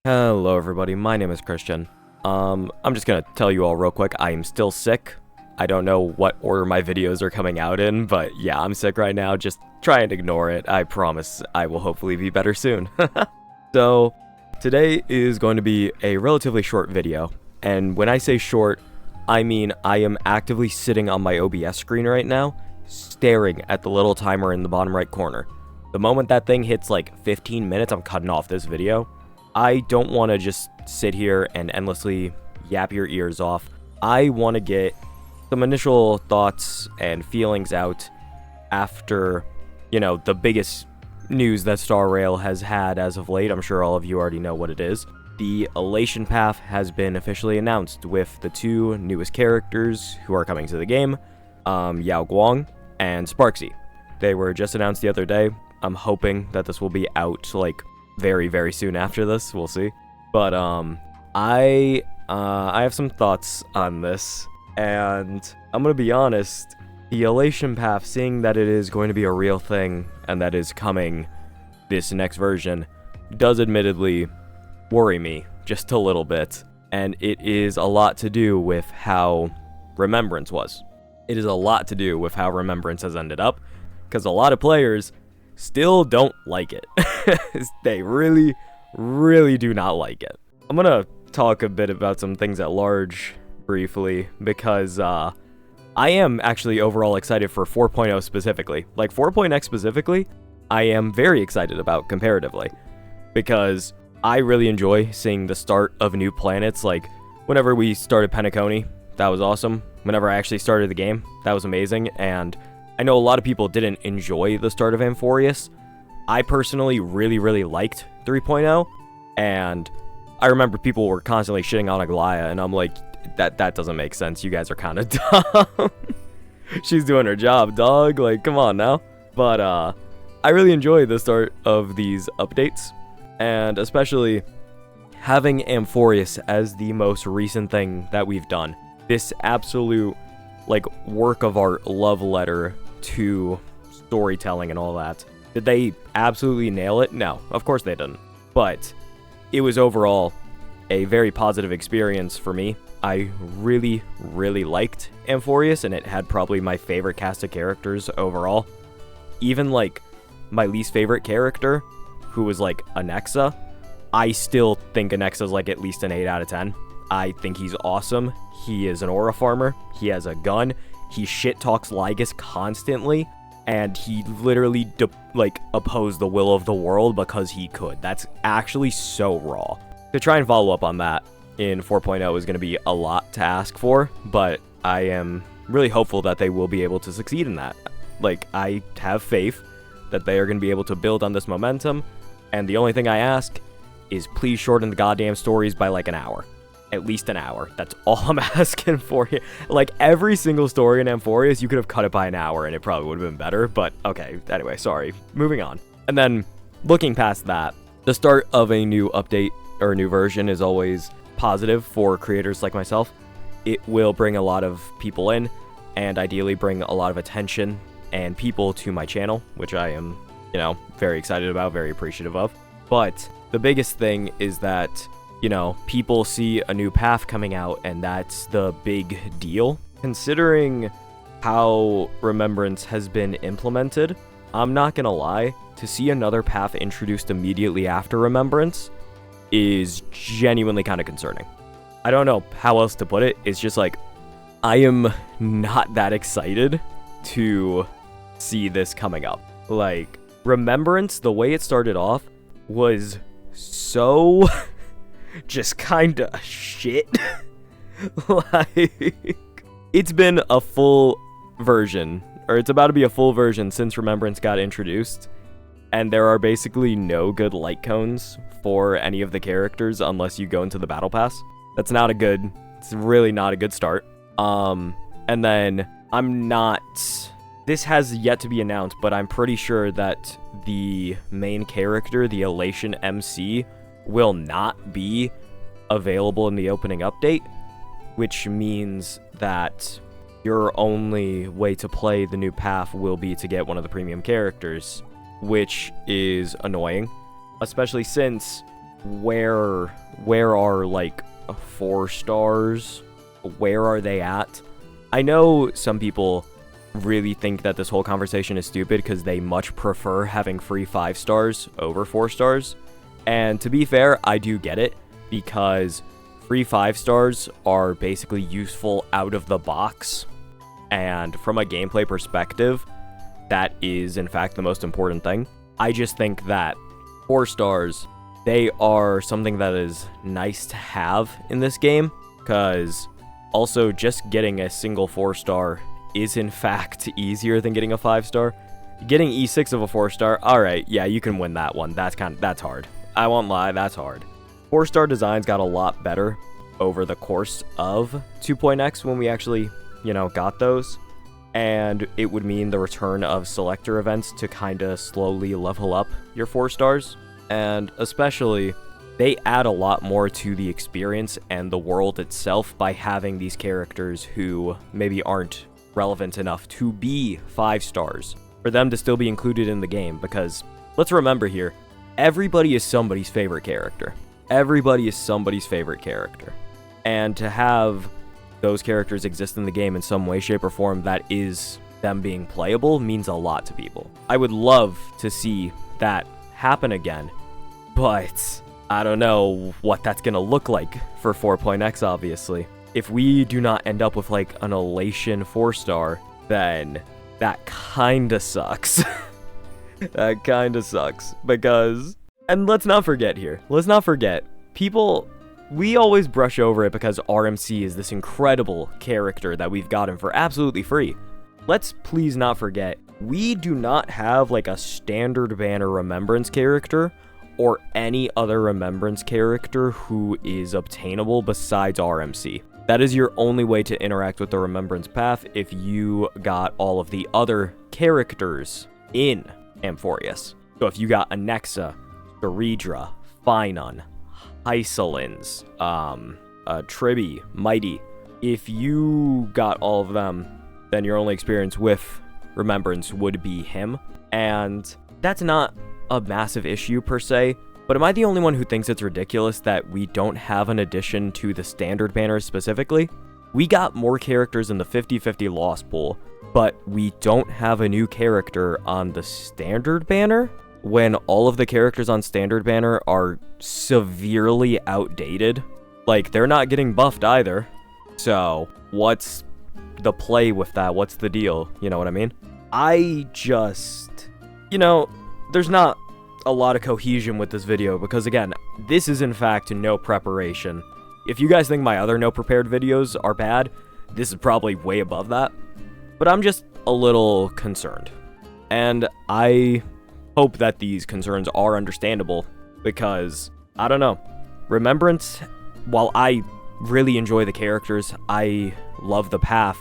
Hello everybody, my name is Christian. I'm just gonna tell you all real quick, I am still sick. I don't know what order my videos are coming out in, but yeah, I'm sick right now, just try and ignore it. I promise I will hopefully be better soon. So, today is going to be a relatively short video, and when I say short, I mean I am actively sitting on my OBS screen right now, staring at the little timer in the bottom right corner. The moment that thing hits like 15 minutes, I'm cutting off this video. I don't want to just sit here and endlessly yap your ears off. I want to get some initial thoughts and feelings out after, the biggest news that Star Rail has had as of late. I'm sure all of you already know what it is. The Elation path has been officially announced with the two newest characters who are coming to the game, Yao Guang and Sparksy. They were just announced the other day. I'm hoping that this will be out, very, very soon after this. We'll see. But, I have some thoughts on this, and I'm gonna be honest, the Elation path, seeing that it is going to be a real thing, and that is coming this next version, does admittedly worry me just a little bit, and it is a lot to do with how Remembrance was. It is a lot to do with how Remembrance has ended up, because a lot of players still don't like it. They really, really do not like it. I'm gonna talk a bit about some things at large briefly, because I am actually overall excited for 4.0 specifically. 4.x specifically, I am very excited about comparatively, because I really enjoy seeing the start of new planets. Whenever we started Penacony, that was awesome. Whenever I actually started the game, that was amazing, and I know a lot of people didn't enjoy the start of Amphorius. I personally really, really liked 3.0, and I remember people were constantly shitting on Aglaya, and I'm like, that doesn't make sense. You guys are kind of dumb. She's doing her job, dog. Come on now. But I really enjoy the start of these updates, and especially having Amphorius as the most recent thing that we've done. This absolute work of art love letter to storytelling and all that. Did they absolutely nail it? No, of course they didn't. But it was overall a very positive experience for me. I really, really liked Amphorius, and it had probably my favorite cast of characters overall. Even my least favorite character, who was Anexa, I still think Anexa's at least an 8 out of 10. I think he's awesome. He is an aura farmer. He has a gun. He shit talks Lygus constantly, and he literally opposed the will of the world because he could. That's actually so raw. To try and follow up on that in 4.0 is going to be a lot to ask for, but I am really hopeful that they will be able to succeed in that. I have faith that they are going to be able to build on this momentum, and the only thing I ask is please shorten the goddamn stories by an hour. At least an hour. That's all I'm asking for here. Every single story in Amphorius, you could have cut it by an hour and it probably would have been better, but okay, anyway, sorry. Moving on. And then, looking past that, the start of a new update or a new version is always positive for creators like myself. It will bring a lot of people in, and ideally bring a lot of attention and people to my channel, which I am, very excited about, very appreciative of. But the biggest thing is that people see a new path coming out, and that's the big deal. Considering how Remembrance has been implemented, I'm not gonna lie, to see another path introduced immediately after Remembrance is genuinely kind of concerning. I don't know how else to put it. It's just I am not that excited to see this coming up. Remembrance, the way it started off, was so just kinda shit. It's been a full version, or it's about to be a full version since Remembrance got introduced, and there are basically no good light cones for any of the characters unless you go into the battle pass. It's really not a good start. And then this has yet to be announced, but I'm pretty sure that the main character, the Elation MC, will not be available in the opening update, which means that your only way to play the new path will be to get one of the premium characters, which is annoying, especially since where are like 4 stars? Where are they at? I know some people really think that this whole conversation is stupid because they much prefer having free 5 stars over 4 stars. And to be fair, I do get it, because free 5 stars are basically useful out of the box. And from a gameplay perspective, that is in fact the most important thing. I just think that 4 stars, they are something that is nice to have in this game, because also just getting a single 4 star is in fact easier than getting a 5 star. Getting E6 of a 4 star, alright, yeah, you can win that one. That's hard. I won't lie, that's hard. 4 star designs got a lot better over the course of 2.x when we actually, got those. And it would mean the return of selector events to kinda slowly level up your 4 stars. And especially, they add a lot more to the experience and the world itself by having these characters who maybe aren't relevant enough to be 5 stars, for them to still be included in the game, because let's remember here, everybody is somebody's favorite character. Everybody is somebody's favorite character. And to have those characters exist in the game in some way, shape, or form that is them being playable means a lot to people. I would love to see that happen again, but I don't know what that's gonna look like for 4.x, obviously. If we do not end up with like an Elation 4 star, then that kinda sucks. That kinda sucks, because, and let's not forget, people, we always brush over it because RMC is this incredible character that we've gotten for absolutely free. Let's please not forget, we do not have like a standard banner Remembrance character or any other Remembrance character who is obtainable besides RMC. That is your only way to interact with the Remembrance path if you got all of the other characters in Amphorius. So if you got Anexa, Garidra, Finon, Hysilens, Tribby, Mighty, if you got all of them, then your only experience with Remembrance would be him. And that's not a massive issue per se, but am I the only one who thinks it's ridiculous that we don't have an addition to the standard banners specifically? We got more characters in the 50/50 lost pool, but we don't have a new character on the standard banner when all of the characters on standard banner are severely outdated. Like, they're not getting buffed either. So, what's the play with that? What's the deal? You know what I mean? I just, there's not a lot of cohesion with this video because, again, this is in fact no preparation. If you guys think my other no prepared videos are bad, this is probably way above that. But I'm just a little concerned. And I hope that these concerns are understandable because, I don't know, Remembrance, while I really enjoy the characters, I love the path,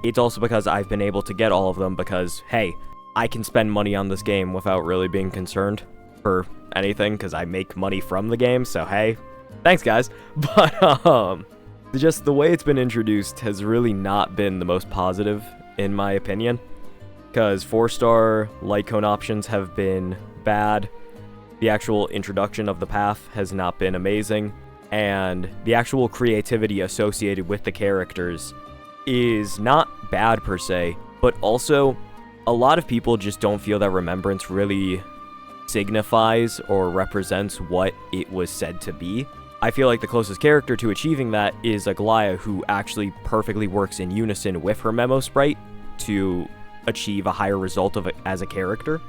it's also because I've been able to get all of them because, hey, I can spend money on this game without really being concerned for anything because I make money from the game, so hey, thanks guys. But just the way it's been introduced has really not been the most positive in my opinion, because 4-star light cone options have been bad, the actual introduction of the path has not been amazing, and the actual creativity associated with the characters is not bad per se, but also a lot of people just don't feel that Remembrance really signifies or represents what it was said to be. I feel like the closest character to achieving that is Aglaia, who actually perfectly works in unison with her memo sprite to achieve a higher result of it as a character.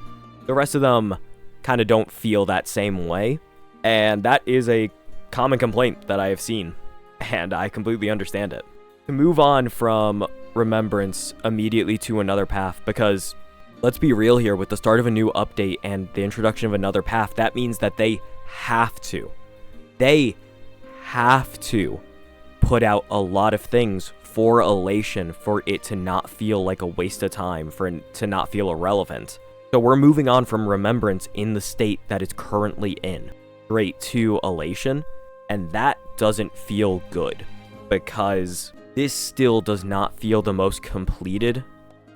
The rest of them kind of don't feel that same way, and that is a common complaint that I have seen, and I completely understand it. To move on from Remembrance immediately to another path, because let's be real here, with the start of a new update and the introduction of another path, that means that they have to put out a lot of things for Elation for it to not feel like a waste of time, for it to not feel irrelevant. So we're moving on from Remembrance in the state that it's currently in, straight to Elation, and that doesn't feel good, because this still does not feel the most completed,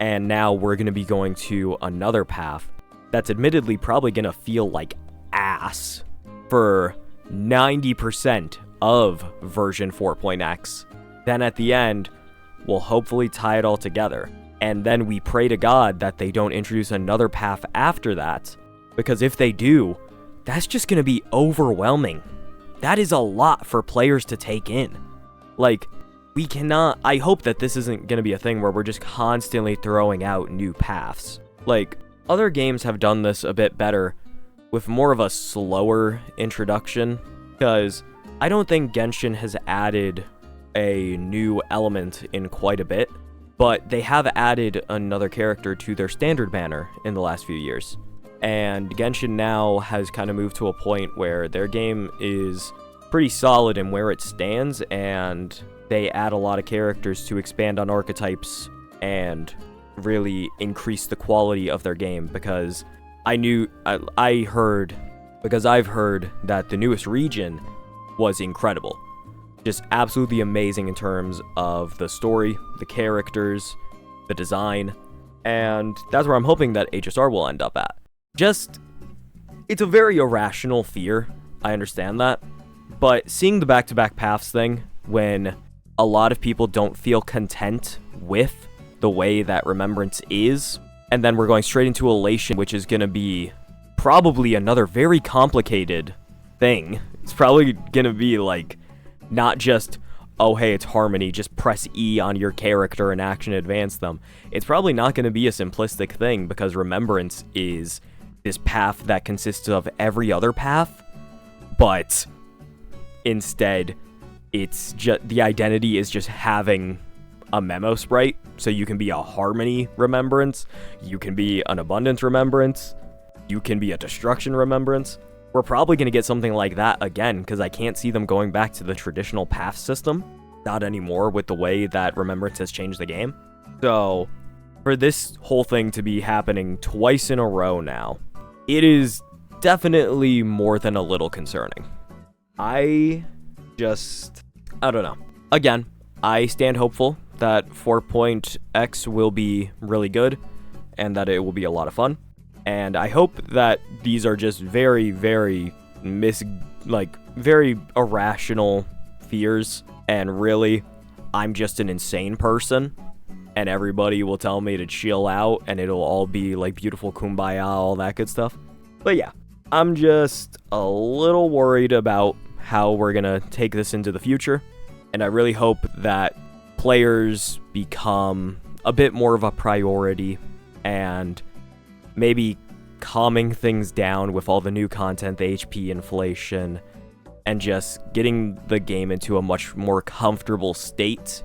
and now we're going to be going to another path that's admittedly probably going to feel like ass for 90% of version 4.x. Then at the end, we'll hopefully tie it all together. And then we pray to God that they don't introduce another path after that. Because if they do, that's just going to be overwhelming. That is a lot for players to take in. Like, we cannot... I hope that this isn't going to be a thing where we're just constantly throwing out new paths. Like, other games have done this a bit better with more of a slower introduction. Because I don't think Genshin has added a new element in quite a bit. But they have added another character to their standard banner in the last few years. And Genshin now has kind of moved to a point where their game is pretty solid in where it stands, and they add a lot of characters to expand on archetypes and really increase the quality of their game, because I've heard that the newest region was incredible. Just absolutely amazing in terms of the story, the characters, the design, and that's where I'm hoping that HSR will end up at. It's a very irrational fear, I understand that, but seeing the back-to-back paths thing, when a lot of people don't feel content with the way that Remembrance is, and then we're going straight into Elation, which is going to be probably another very complicated thing. It's probably going to be like, not just, oh hey, it's Harmony, just press E on your character and action advance them. It's probably not going to be a simplistic thing, because Remembrance is this path that consists of every other path, but instead, it's just, the identity is just having a memo sprite, so you can be a Harmony Remembrance, you can be an Abundance Remembrance, you can be a Destruction Remembrance. We're probably going to get something like that again, because I can't see them going back to the traditional path system. Not anymore with the way that Remembrance has changed the game. So, for this whole thing to be happening twice in a row now, it is definitely more than a little concerning. I don't know. Again, I stand hopeful that 4.x will be really good, and that it will be a lot of fun. And I hope that these are just very, very very irrational fears, and really, I'm just an insane person, and everybody will tell me to chill out, and it'll all be like beautiful kumbaya, all that good stuff. But yeah, I'm just a little worried about how we're gonna take this into the future, and I really hope that players become a bit more of a priority, and maybe calming things down with all the new content, the HP inflation, and just getting the game into a much more comfortable state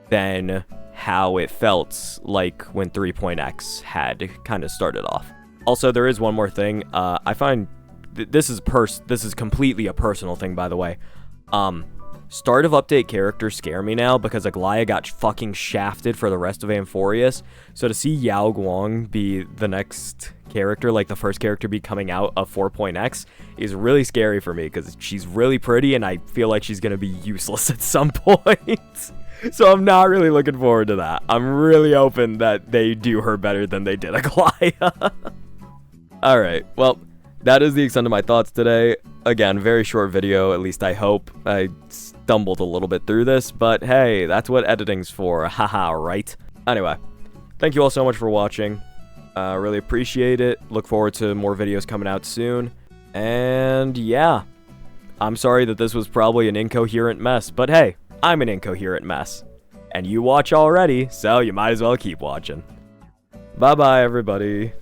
than how it felt like when 3.x had kind of started off. Also, there is one more thing. I find this is completely a personal thing, by the way. Start of update characters scare me now, because Aglaya got fucking shafted for the rest of Amphorius. So to see Yao Guang be the next character, like the first character be coming out of 4.x, is really scary for me, because she's really pretty, and I feel like she's gonna be useless at some point. So I'm not really looking forward to that. I'm really hoping that they do her better than they did Aglaya. Alright, well, that is the extent of my thoughts today. Again, very short video, at least I hope. I stumbled a little bit through this, but hey, that's what editing's for, haha, right? Anyway, thank you all so much for watching. Really appreciate it. Look forward to more videos coming out soon. And yeah, I'm sorry that this was probably an incoherent mess, but hey, I'm an incoherent mess. And you watch already, so you might as well keep watching. Bye-bye, everybody.